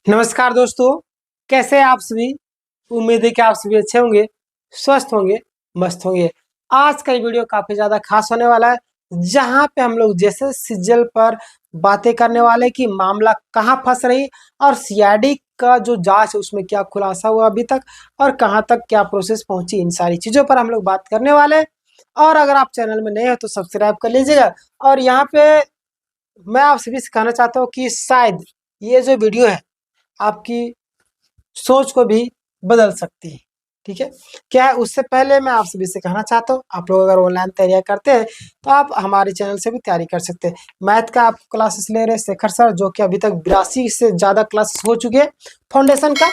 नमस्कार दोस्तों, कैसे हैं आप सभी। उम्मीद है कि आप सभी अच्छे होंगे, स्वस्थ होंगे, मस्त होंगे। आज का ये वीडियो काफी ज्यादा खास होने वाला है, जहां पे हम लोग जैसे सीजल पर बातें करने वाले कि मामला कहां फंस रही और सीआईडी का जो जांच है उसमें क्या खुलासा हुआ अभी तक और कहां तक क्या प्रोसेस पहुंची, इन सारी चीजों पर हम लोग बात करने वाले हैं। और अगर आप चैनल में नए हो तो सब्सक्राइब कर लीजिएगा। और यहाँ पे मैं आप सभी से कहना चाहता हूँ कि शायद ये जो वीडियो है आपकी सोच को भी बदल सकती है। ठीक है, क्या है उससे पहले मैं आप सभी से कहना चाहता हूँ, आप लोग अगर ऑनलाइन तैयारी करते हैं तो आप हमारे चैनल से भी तैयारी कर सकते हैं। मैथ का आप क्लासेस ले रहे हैं शेखर सर, जो कि अभी तक 82 से ज़्यादा क्लासेस हो चुके हैं फाउंडेशन का।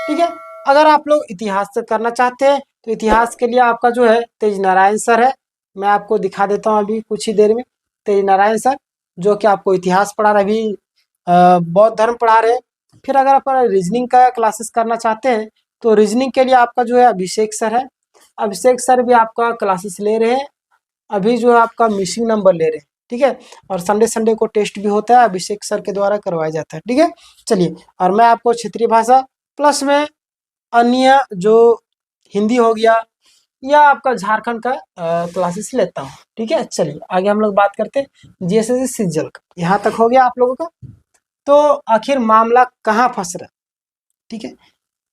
ठीक है, अगर आप लोग इतिहास से करना चाहते हैं तो इतिहास के लिए आपका जो है तेज नारायण सर है। मैं आपको दिखा देता हूँ अभी कुछ ही देर में। तेज नारायण सर जो कि आपको इतिहास पढ़ा रहे, अभी बौद्ध धर्म पढ़ा रहे हैं। फिर अगर आप रीजनिंग का क्लासेस करना चाहते हैं तो रीजनिंग के लिए आपका जो है अभिषेक सर है। अभिषेक सर भी आपका क्लासेस ले रहे हैं, अभी जो है आपका मिसिंग नंबर ले रहे हैं। ठीक है, और संडे संडे को टेस्ट भी होता है, अभिषेक सर के द्वारा करवाया जाता है। ठीक है, चलिए, और मैं आपको क्षेत्रीय भाषा प्लस में अन्य जो हिंदी हो गया या आपका झारखंड का क्लासेस लेता हूँ। ठीक है, चलिए आगे हम लोग बात करते हैं जीएसएससी सीजल का। यहाँ तक हो गया आप लोगों का। तो आखिर मामला कहाँ फंस रहा है। ठीक है,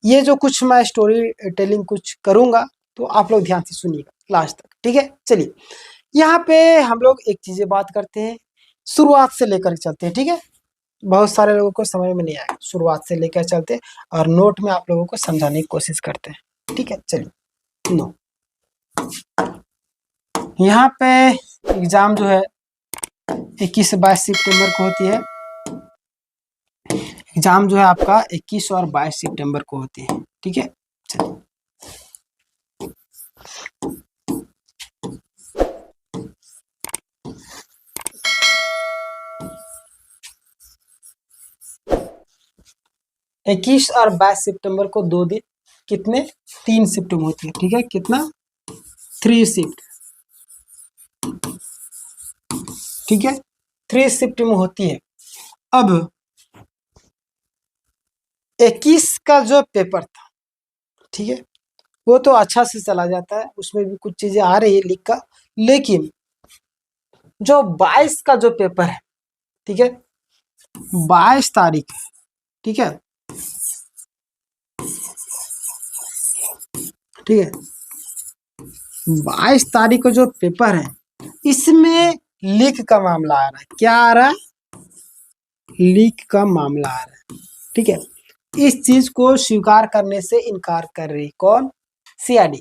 ये जो कुछ मैं स्टोरी टेलिंग कुछ करूंगा तो आप लोग ध्यान से सुनिएगा लास्ट तक। ठीक है, चलिए यहाँ पे हम लोग एक चीजें बात करते हैं, शुरुआत से लेकर चलते हैं। ठीक है, बहुत सारे लोगों को समझ में नहीं आया, शुरुआत से लेकर चलते हैं और नोट में आप लोगों को समझाने की कोशिश करते हैं। ठीक है, चलिए नो, यहाँ पे एग्जाम जो है 21 से 22 सितंबर को होती है। एग्जाम जो है आपका 21 और 22 सितंबर को होती है। ठीक है, चलिए 21 और 22 सितंबर को 2 दिन, कितने 3 शिफ्ट में होती है। ठीक है, कितना 3 शिफ्ट। ठीक है, 3 शिफ्ट में होती है। अब 21 का जो पेपर था, ठीक है, वो तो अच्छा से चला जाता है, उसमें भी कुछ चीजें आ रही है लिख का। लेकिन जो 22 का जो पेपर है, ठीक है, 22 तारीख, ठीक है, ठीक है, 22 तारीख को जो पेपर है इसमें लीक का मामला आ रहा है। क्या आ रहा है? लीक का मामला आ रहा है। ठीक है, इस चीज को स्वीकार करने से इनकार कर रही कौन? सीआईडी।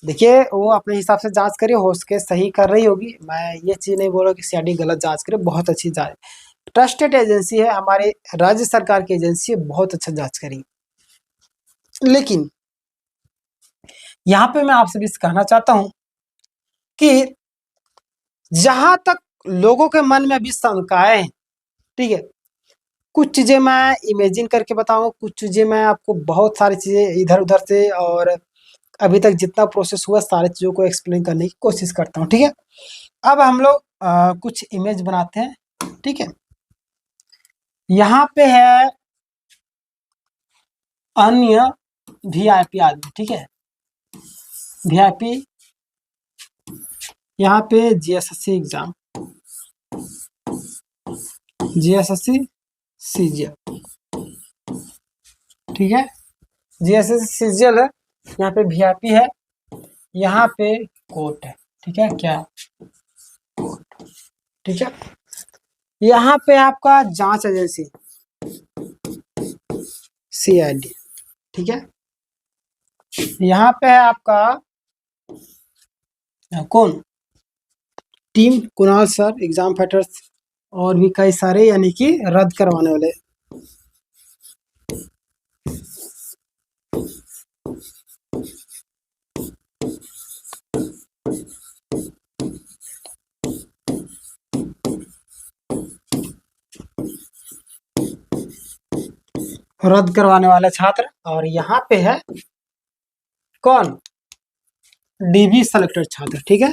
देखिए वो अपने हिसाब से जांच करिए, हो सके सही कर रही होगी, मैं ये चीज नहीं बोल रहा कि सीआईडी गलत जांच करे, बहुत अच्छी जांच, ट्रस्टेड एजेंसी है, हमारे राज्य सरकार की एजेंसी है, बहुत अच्छा जांच करेगी। लेकिन यहाँ पे मैं आपसे भी कहना चाहता हूं कि जहां तक लोगों के मन में अभी शंकाएं हैं, ठीक है, कुछ चीजें मैं इमेजिन करके बताऊंगा, कुछ चीजें मैं आपको बहुत सारी चीजें इधर उधर से और अभी तक जितना प्रोसेस हुआ सारी चीजों को एक्सप्लेन करने की कोशिश करता हूँ। ठीक है, अब हम लोग कुछ इमेज बनाते हैं। ठीक है, यहाँ पे है अन्य वीआईपी आदमी। ठीक है, वीआईपी, यहाँ पे जीएसएससी एग्जाम, जीएसएससी सीजीएल। ठीक है, जीएसएससी सीजीएल है, यहाँ पे वीआईपी है, यहाँ पे कोर्ट है। ठीक है, क्या कोर्ट। ठीक है, यहाँ पे आपका जांच एजेंसी सीआईडी। ठीक है, यहाँ पे है आपका कौन? Team Kunal sir, exam fighters, और भी कई सारे, यानी कि रद्द करवाने वाले। रद्द करवाने वाले छात्र, और यहाँ पे है कौन? डीबी सेलेक्टेड छात्र। ठीक है,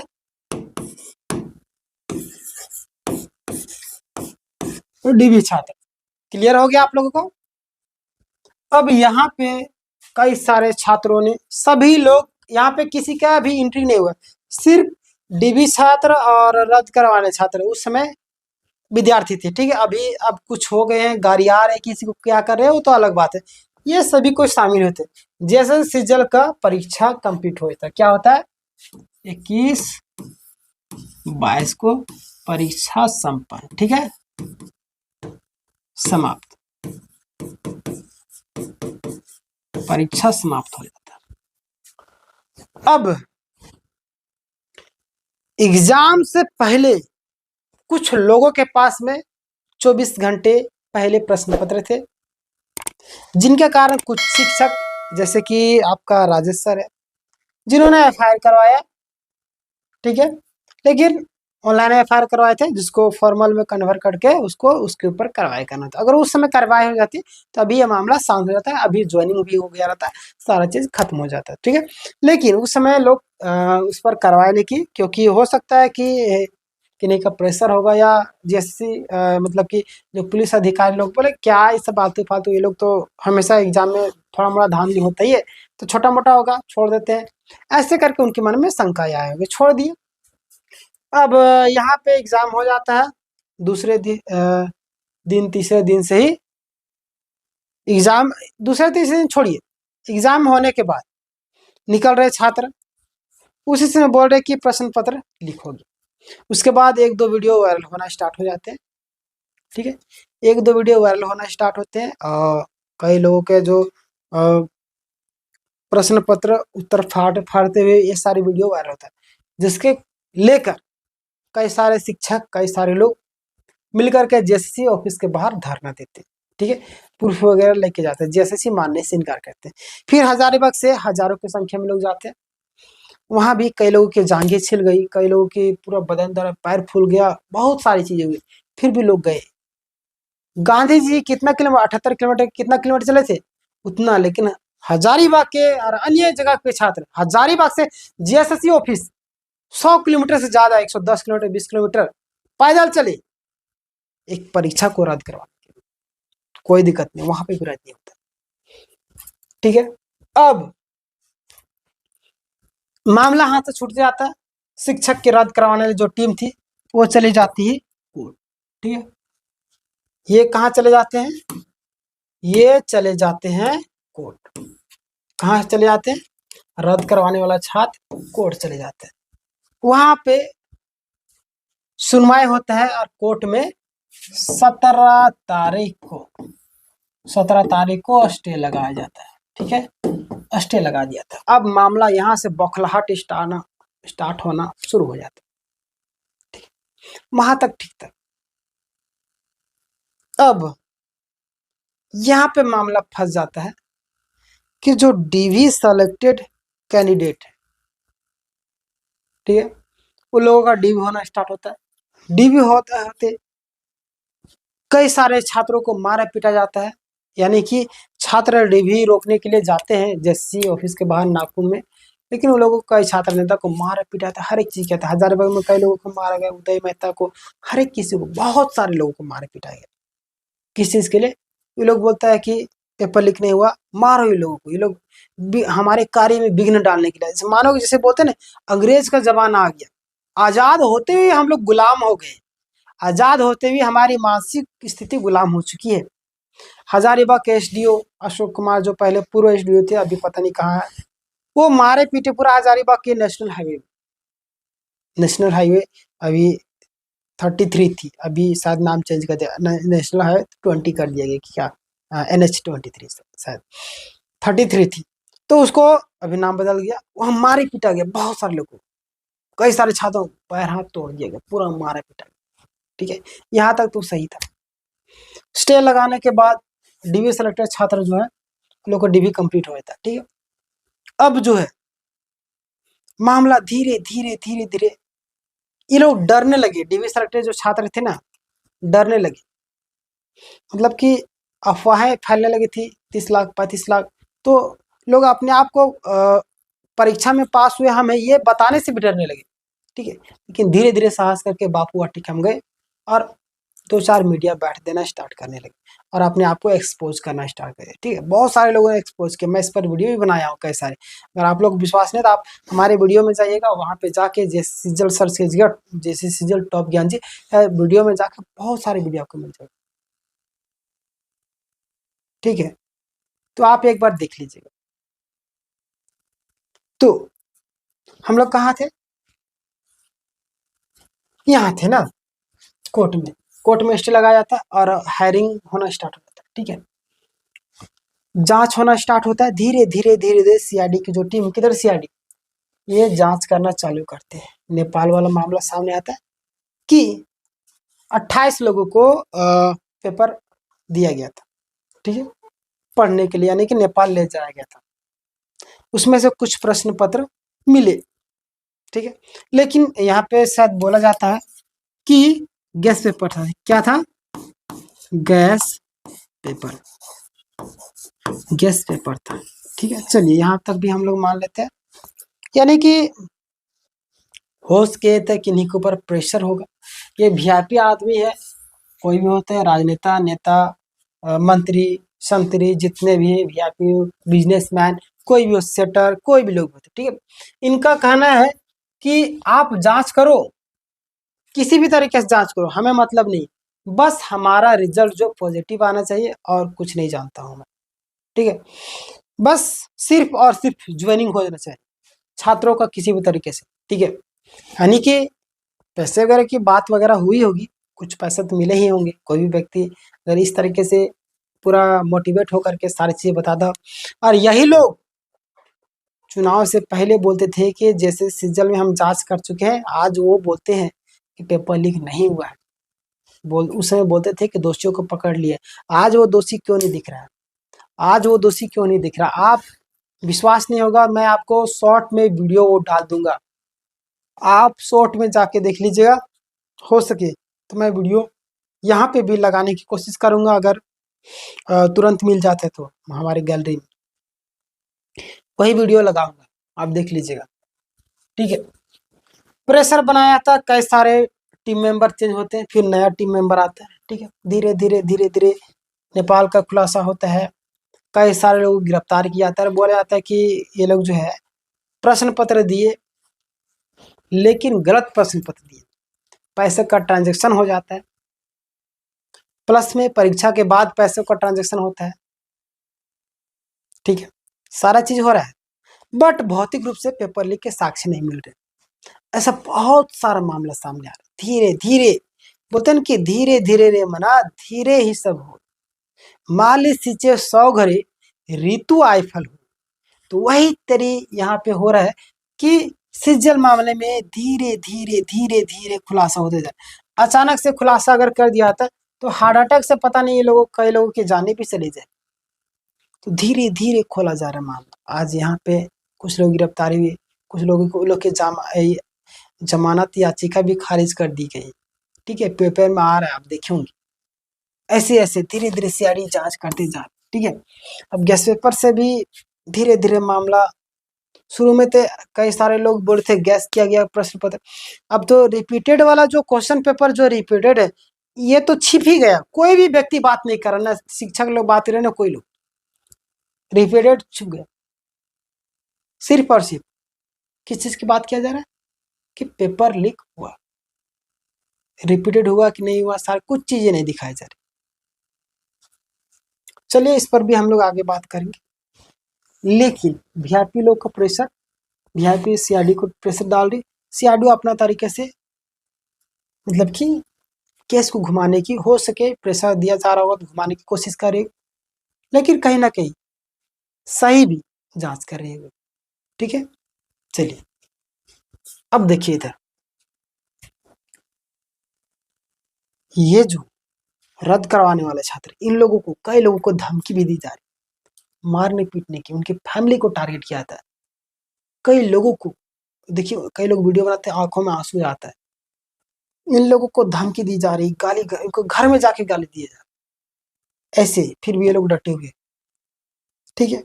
डीबी छात्र। क्लियर हो गया आप लोगों को? अब यहाँ पे कई सारे छात्रों ने, सभी लोग, यहाँ पे किसी का भी एंट्री नहीं हुआ, सिर्फ डीबी छात्र और रद्द करवाने छात्र उस समय विद्यार्थी थे। ठीक है, अभी अब कुछ हो गए हैं, गाड़ी आ रहे, किसी को क्या कर रहे हैं वो तो अलग बात है। ये सभी को शामिल होते जैसे सिजल का परीक्षा कंप्लीट होता है, क्या होता है 21-22 को परीक्षा संपन्न, ठीक है, समाप्त, परीक्षा समाप्त हो जाता है। अब एग्जाम से पहले कुछ लोगों के पास में 24 घंटे पहले प्रश्न पत्र थे, जिनके कारण कुछ शिक्षक जैसे कि आपका राजेश सर है, जिन्होंने एफआईआर करवाया, ठीक है, लेकिन ऑनलाइन एफआईआर करवाए थे, जिसको फॉर्मल में कन्वर्ट करके उसको उसके ऊपर कार्रवाई करना था। अगर उस समय कार्रवाई हो जाती तो अभी ये मामला शांत हो जाता है, अभी ज्वाइनिंग भी हो गया रहता है, सारा चीज खत्म हो जाता है, ठीक है। लेकिन उस समय लोग उस पर कार्रवाई नहीं की, क्योंकि हो सकता है कि नहीं का प्रेशर होगा, या जैसे मतलब कि जो पुलिस अधिकारी लोग बोले क्या ये सब फालतू फालतू, ये लोग तो हमेशा एग्जाम में थोड़ा मोड़ा धांधली होता ही है, तो छोटा मोटा होगा छोड़ देते हैं, ऐसे करके उनके मन में शंका आए होंगे, छोड़ दिए। अब यहाँ पे एग्जाम हो जाता है, दूसरे दिन तीसरे दिन से ही एग्जाम, दूसरे तीसरे दिन छोड़िए, एग्जाम होने के बाद निकल रहे छात्र, उसी समय बोल रहे कि प्रश्न पत्र लिखोगे। उसके बाद एक दो वीडियो वायरल होना स्टार्ट हो जाते हैं, ठीक है, एक दो वीडियो वायरल होना स्टार्ट होते हैं, और कई लोगों के जो प्रश्न पत्र उत्तर फाड़ते हुए ये सारी वीडियो वायरल होता है, जिसके लेकर कई सारे शिक्षक, कई सारे लोग मिलकर के जेएसएससी ऑफिस के बाहर धरना देते हैं, ठीक है, प्रूफ वगैरह लेके जाते हैं, जेएसएससी मानने से इनकार करते हैं। फिर हजारीबाग से हजारों की संख्या में लोग जाते हैं, वहां भी कई लोगों की जांघें छिल गई, कई लोगों की पूरा बदन दर्द, पैर फूल गया, बहुत सारी चीजें हुई, फिर भी लोग गए। गांधी जी कितना किलोमीटर, 78 किलोमीटर, कितना किलोमीटर चले थे उतना, लेकिन हजारीबाग के और अन्य जगह के छात्र हजारीबाग से जेएसएससी ऑफिस 100 किलोमीटर से ज्यादा, 110 किलोमीटर, 20 किलोमीटर पैदल चले एक परीक्षा को रद्द करवा, कोई दिक्कत नहीं, वहां पे भी रद्द नहीं होता, ठीक है। अब मामला हाथ से छूट जाता है, शिक्षक के रद्द करवाने वाली जो टीम थी वो चली जाती है कोर्ट, ठीक है। ये कहाँ चले जाते हैं, ये चले जाते हैं कोर्ट, कहाँ चले जाते हैं, रद्द करवाने वाला छात्र कोर्ट चले जाते हैं, वहां पे सुनवाई होता है, और कोर्ट में 17 तारीख को 17 तारीख को स्टे लगाया जाता है, ठीक है, स्टे लगा दिया था। अब मामला यहाँ से बौखलाहट स्टार्ट होना शुरू हो जाता है, ठीक है, वहां तक ठीक था। अब यहाँ पे मामला फंस जाता है कि जो डीवी सेलेक्टेड कैंडिडेट है, ठीक है, उन लोगों का डीवी होना स्टार्ट होता है, डीवी होते कई सारे छात्रों को मारा पीटा जाता है, यानी कि छात्र डीवी रोकने के लिए जाते हैं जेएसएससी ऑफिस के बाहर नागपुर में, लेकिन उन लोगों को, कई छात्र नेता को मारा पीटा था, हर एक चीज कहता है, हजारीबाग में कई लोगों को मारा गया, उदय मेहता को, हर एक किसी को, बहुत सारे लोगों को मारा पीटा गया, किस चीज के लिए, ये लोग बोलता है कि पेपर लीक नहीं हुआ, मारो ये लोगों को, ये लोग हमारे कार्य में विघ्न डालने के लिए, जैसे मानो जैसे बोलते ना अंग्रेज का जमाना आ गया, आजाद होते हुए हम लोग गुलाम हो गए, आजाद होते हुए हमारी मानसिक स्थिति गुलाम हो चुकी है। हजारीबाग के एसडीओ अशोक कुमार, जो पहले पूर्व एसडीओ थे, अभी पता नहीं कहाँ है, वो मारे पीटे पूरा हजारीबाग के नेशनल हाईवे अभी 33 थी, अभी शायद नाम चेंज कर दिया, नेशनल हाईवे 20 कर दिया गया, क्या NH23 शायद 33 थी, तो उसको अभी नाम बदल गया, वहां मारे पीटा गया बहुत सारे लोगों को, कई सारे छात्रों पैर हाथ तोड़ दिया गया, पूरा मारा पीटा गया, ठीक है, यहाँ तक तो सही था। स्टे लगाने के बाद डीवी सेलेक्टेड छात्र जो है लोग को डीवी कंप्लीट हो जाता, ठीक है। अब जो है मामला धीरे धीरे धीरे धीरे ये लोग डरने लगे, डीवी सेलेक्टेड जो छात्र थे ना डरने लगे, मतलब कि अफवाहें फैलने लगी थी, 30 लाख 35 लाख, तो लोग अपने आप को परीक्षा में पास हुए हमें ये बताने से भी डरने लगे, ठीक है, लेकिन धीरे धीरे साहस करके बापू अट्टी हम गए और दो चार मीडिया बैठ देना स्टार्ट करने लगे और अपने आप को एक्सपोज करना स्टार्ट करे। ठीक है, बहुत सारे लोगों ने एक्सपोज किया, मैं इस पर वीडियो भी बनाया हूँ कई सारे। अगर आप लोग विश्वास नहीं तो आप हमारे वीडियो में जाइएगा, वहाँ पे जाके जैसे सिजल सर्च कीजिएगा, जैसे सिजल टॉप ज्ञान जी, वीडियो में जाके बहुत सारे वीडियो आपको मिल जाएगा। ठीक है, तो आप एक बार देख लीजिएगा। तो हम लोग कहाँ थे, यहाँ थे ना, कोर्ट में। कोर्ट में स्टे लगाया जाता है और हायरिंग होना स्टार्ट हो जाता है। ठीक है, जांच होना स्टार्ट होता है, धीरे धीरे धीरे धीरे सीआईडी की जो टीम, किधर सीआईडी, ये जांच करना चालू करते हैं। नेपाल वाला मामला सामने आता है कि 28 लोगों को पेपर दिया गया था। ठीक है, पढ़ने के लिए, यानी कि नेपाल ले जाया गया था। उसमें से कुछ प्रश्न पत्र मिले। ठीक है, लेकिन यहाँ पे शायद बोला जाता है कि गैस पेपर था। क्या था, गैस पेपर, गैस पेपर था। ठीक है, चलिए यहाँ तक भी हम लोग मान लेते हैं, यानी कि हो सके थे कि इन्हीं के ऊपर प्रेशर होगा। ये वीआईपी आदमी है, कोई भी होते हैं, राजनेता, नेता, मंत्री, संतरी, जितने भी वीआईपी, बिजनेसमैन, कोई भी हो, सेटर, कोई भी लोग होते। ठीक है, इनका कहना है कि आप जांच करो, किसी भी तरीके से जांच करो, हमें मतलब नहीं, बस हमारा रिजल्ट जो पॉजिटिव आना चाहिए, और कुछ नहीं जानता हूं मैं। ठीक है, बस सिर्फ और सिर्फ ज्वाइनिंग हो जाना चाहिए छात्रों का किसी भी तरीके से। ठीक है, यानी कि पैसे वगैरह की बात वगैरह हुई होगी, कुछ पैसे तो मिले ही होंगे। कोई भी व्यक्ति अगर इस तरीके से पूरा मोटिवेट होकर के सारी चीजें बताता, और यही लोग चुनाव से पहले बोलते थे कि जैसे सिज्जल में हम जांच कर चुके हैं, आज वो बोलते हैं कि पेपर लीक नहीं हुआ है। उस समय बोलते थे कि दोषियों को पकड़ लिए, आज वो दोषी क्यों नहीं दिख रहा है, आज वो दोषी क्यों नहीं दिख रहा। आप विश्वास नहीं होगा, मैं आपको शॉर्ट में वीडियो वो डाल दूंगा, आप शॉर्ट में जाके देख लीजिएगा। हो सके तो मैं वीडियो यहाँ पे भी लगाने की कोशिश करूंगा, अगर तुरंत मिल जाता है तो हमारी गैलरी में वही वीडियो लगाऊंगा, आप देख लीजिएगा। ठीक है, प्रेशर बनाया था, कई सारे टीम मेंबर चेंज होते हैं, फिर नया टीम मेंबर आता है। ठीक है, धीरे धीरे धीरे धीरे नेपाल का खुलासा होता है, कई सारे लोग गिरफ्तार किया जाता है। बोला जाता है कि ये लोग जो है प्रश्न पत्र दिए, लेकिन गलत प्रश्न पत्र दिए, पैसे का ट्रांजैक्शन हो जाता है, प्लस में परीक्षा के बाद पैसों का ट्रांजैक्शन होता है। ठीक है, सारा चीज हो रहा है, बट भौतिक रूप से पेपर लीक के साक्ष्य नहीं मिल रहे। ऐसा बहुत सारा मामला सामने आ रहा है। धीरे धीरे बोलते हैं कि धीरे धीरे रे मना, धीरे ही सब हो, माली सिंचे 100 घरे, ऋतु आई फल हो। तो वही तेरी यहाँ पे हो रहा है कि सिज्जल मामले में धीरे धीरे धीरे धीरे खुलासा होते जाए। अचानक से खुलासा अगर कर दिया था तो हार्ट अटैक से पता नहीं ये लोगों, कई लोगों की जाने भी चली जाए। तो धीरे धीरे खोला जा रहा है मामला। आज यहाँ पे कुछ लोग गिरफ्तारी हुई, कुछ लोगों को लोग के जमानत याचिका भी खारिज कर दी गई। ठीक है, पेपर में आ रहा है, आप देखेंगे। ऐसे ऐसे धीरे धीरे सीआईडी जांच करते जा। ठीक है, अब गैस पेपर से भी धीरे धीरे मामला, शुरू में तो कई सारे लोग बोल रहे थे गैस किया गया प्रश्न पत्र, अब तो रिपीटेड वाला जो क्वेश्चन पेपर जो रिपीटेड है, ये तो छिप ही गया। कोई भी व्यक्ति बात नहीं कर रहा, ना शिक्षक लोग बात कर रहे, ना कोई लोग, रिपीटेड छुप गया। सिर्फ और सिर्फ किस चीज की बात किया जा रहा है कि पेपर लीक हुआ, रिपीटेड हुआ कि नहीं हुआ, सारी कुछ चीजें नहीं दिखाई जा रही। चलिए इस पर भी हम लोग आगे बात करेंगे। लेकिन वीआईपी लोग का प्रेशर, वीआईपी सीआरडी को प्रेशर डाल रही, सीआरडी अपना तरीके से मतलब कि केस को घुमाने की, हो सके प्रेशर दिया जा रहा होगा तो घुमाने की कोशिश कर रही, लेकिन कहीं ना कहीं सही भी जांच कर रही है। ठीक है, चलिए अब देखिए इधर, ये जो रद्द करवाने वाले छात्र, इन लोगों को, कई लोगों को धमकी भी दी जा रही, मारने पीटने की, उनकी फैमिली को टारगेट किया जाता है। कई लोगों को देखिए, कई लोग वीडियो बनाते हैं, आंखों में आंसू आता है। इन लोगों को धमकी दी जा रही, गाली, इनको घर में जाके गाली दिए जा रही, ऐसे फिर भी ये लोग डटे हुए। ठीक है,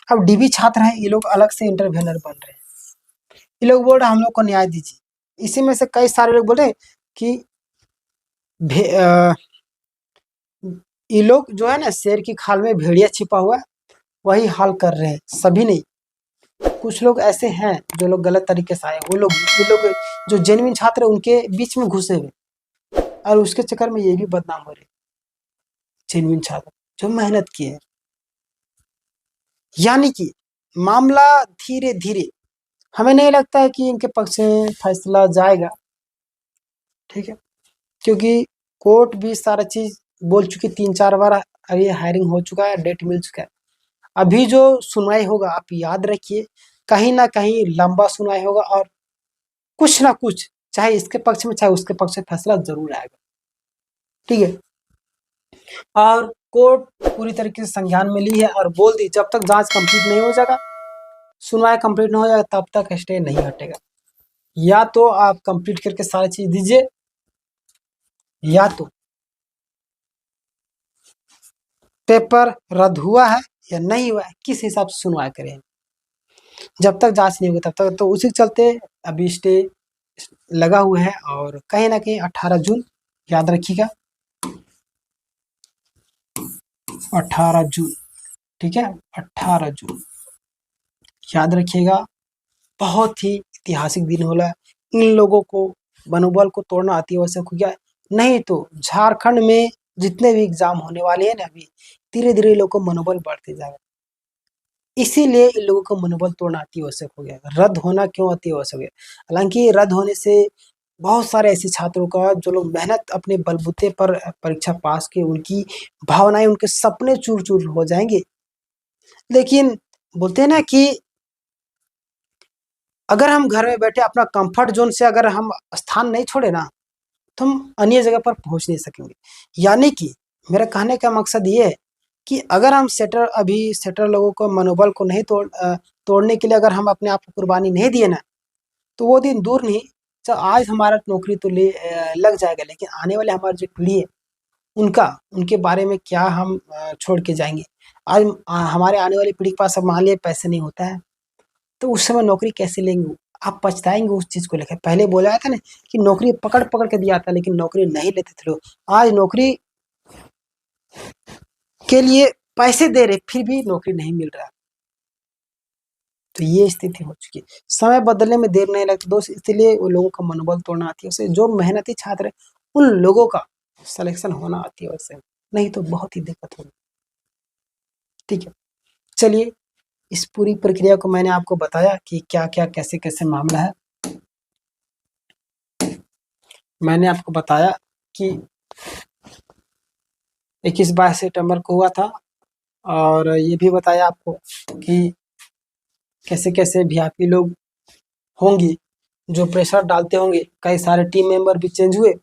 अब डीबी छात्र हैं, ये लोग अलग से इंटरवेनर बन रहे हैं। ये लोग बोल रहे हैं हम लोग को न्याय दीजिए। इसी में से कई सारे लोग बोले कि ये लोग जो है ना, शेर की खाल में भेड़िया छिपा हुआ है, वही हाल कर रहे हैं। सभी नहीं, कुछ लोग ऐसे हैं जो लोग गलत तरीके से आए, वो लोग, ये लोग जो जेन्युइन छात्र है उनके बीच में घुसे हुए, और उसके चक्कर में ये भी बदनाम हो रहे। जेन्युइन छात्र जो मेहनत किए, यानी कि मामला धीरे धीरे, हमें नहीं लगता है कि इनके पक्ष में फैसला जाएगा, ठीक है, क्योंकि कोर्ट भी सारा चीज बोल चुकी 3-4 बार। अभी हायरिंग हो चुका है, डेट मिल चुका है। अभी जो सुनवाई होगा, आप याद रखिए, कहीं ना कहीं लंबा सुनवाई होगा, और कुछ ना कुछ, चाहे इसके पक्ष में चाहे उसके पक्ष में, फैसला जरूर आएगा, ठीक है। और कोर्ट पूरी तरीके से संज्ञान में ली है और बोल दी, जब तक जांच कंप्लीट नहीं हो जाएगा, सुनवाई कंप्लीट नहीं हो जाएगा, तब तक स्टे नहीं हटेगा। या तो आप कंप्लीट करके सारी चीज दीजिए, या तो पेपर रद्द हुआ है या नहीं हुआ है, किस हिसाब से सुनवाई करें। जब तक जांच नहीं होगी तब तक, तो उसी के चलते अभी स्टे लगा हुआ है। और कहीं ना कहीं 18 जून, याद रखिएगा, 18 जून, ठीक है, 18 जून याद रखिएगा। बहुत ही ऐतिहासिक दिन होला। इन लोगों को मनोबल को तोड़ना अति आवश्यक हो गया, नहीं तो झारखंड में जितने भी एग्जाम होने वाले हैं ना, अभी धीरे धीरे लोगों को मनोबल बढ़ते जाएगा। इसीलिए इन लोगों का मनोबल तोड़ना अति आवश्यक हो गया। रद्द होना क्यों अति आवश्यक है? हालांकि रद्द होने से बहुत सारे ऐसे छात्रों का, जो लोग मेहनत अपने बलबूते पर परीक्षा पास किए, उनकी भावनाएं, उनके सपने चूर चूर हो जाएंगे। लेकिन बोलते हैं ना कि अगर हम घर में बैठे अपना कंफर्ट जोन से अगर हम स्थान नहीं छोड़े ना, तो हम अन्य जगह पर पहुंच नहीं सकेंगे। यानी कि मेरा कहने का मकसद ये है कि अगर हम सेटर लोगों को मनोबल को नहीं तोड़ने के लिए अगर हम अपने आप को कुर्बानी नहीं दिए ना, तो वो दिन दूर नहीं। तो आज हमारा नौकरी तो लग जाएगा, लेकिन आने वाले हमारी जो पीढ़ी है, उनके बारे में क्या हम छोड़ के जाएंगे। आज हमारे आने वाली पीढ़ी के पास अब मान लिया पैसे नहीं होता है, तो उस समय नौकरी कैसे लेंगे? आप पछताएंगे उस चीज को लेकर। पहले बोला था ना कि नौकरी पकड़ पकड़ के दिया था, लेकिन नौकरी नहीं लेते थे लोग। आज नौकरी के लिए पैसे दे रहे, फिर भी नौकरी नहीं मिल रहा। तो ये स्थिति हो चुकी है। समय बदलने में देर नहीं लगती दोस्त, इसलिए वो लोगों का मनोबल तोड़ना आती है। जो मेहनती छात्र है, उन लोगों का सिलेक्शन होना आती है, नहीं तो बहुत ही दिक्कत होगी, ठीक है। चलिए, इस पूरी प्रक्रिया को मैंने आपको बताया कि क्या क्या कैसे कैसे मामला है। मैंने आपको बताया कि 21-22 सितंबर को हुआ था, और ये भी बताया आपको कि कैसे कैसे वीआईपी लोग होंगे जो प्रेशर डालते होंगे। कई सारे टीम मेंबर भी चेंज हुए,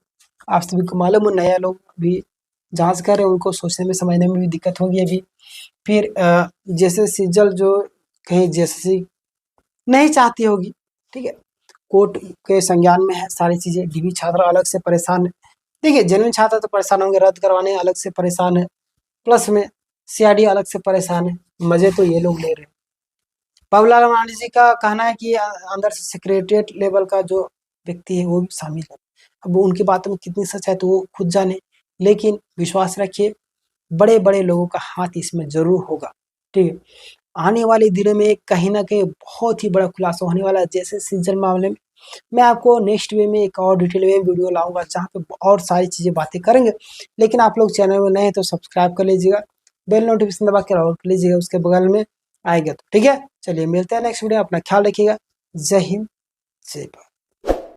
आप सभी को मालूम है। नया लोग भी जांच कर रहे हैं, उनको सोचने में समझने में भी दिक्कत होगी अभी। फिर जैसे सीजल जो कहीं जैसे नहीं चाहती होगी, ठीक है, कोर्ट के संज्ञान में है सारी चीजें। डीबी छात्र अलग से परेशान है, देखिए जेन्युइन छात्र तो परेशान होंगे, रद्द करवाने अलग से परेशान है, प्लस में सीआरडी अलग से परेशान है। मजे तो ये लोग ले रहे हैं। बाबूलाल मरांडी जी का कहना है कि अंदर से सेक्रेटरिएट लेवल का जो व्यक्ति है वो भी शामिल है। अब उनकी बातों में कितनी सच है तो वो खुद जाने, लेकिन विश्वास रखिए, बड़े बड़े लोगों का हाथ इसमें जरूर होगा, ठीक है। आने वाले दिनों में कहीं ना कहीं बहुत ही बड़ा खुलासा होने वाला है। जैसे सीजन मामले में मैं आपको नेक्स्ट वे में एक और डिटेल में वीडियो लाऊंगा, जहाँ पे और सारी चीजें बातें करेंगे। लेकिन आप लोग चैनल में नए हैं तो सब्सक्राइब कर लीजिएगा, बेल नोटिफिकेशन दबा के ऑल कर लीजिएगा, उसके बगल में आएगा तो, ठीक है। चलिए मिलते हैं नेक्स्ट वीडियो, अपना ख्याल रखिएगा। जय हिंद, जय भारत।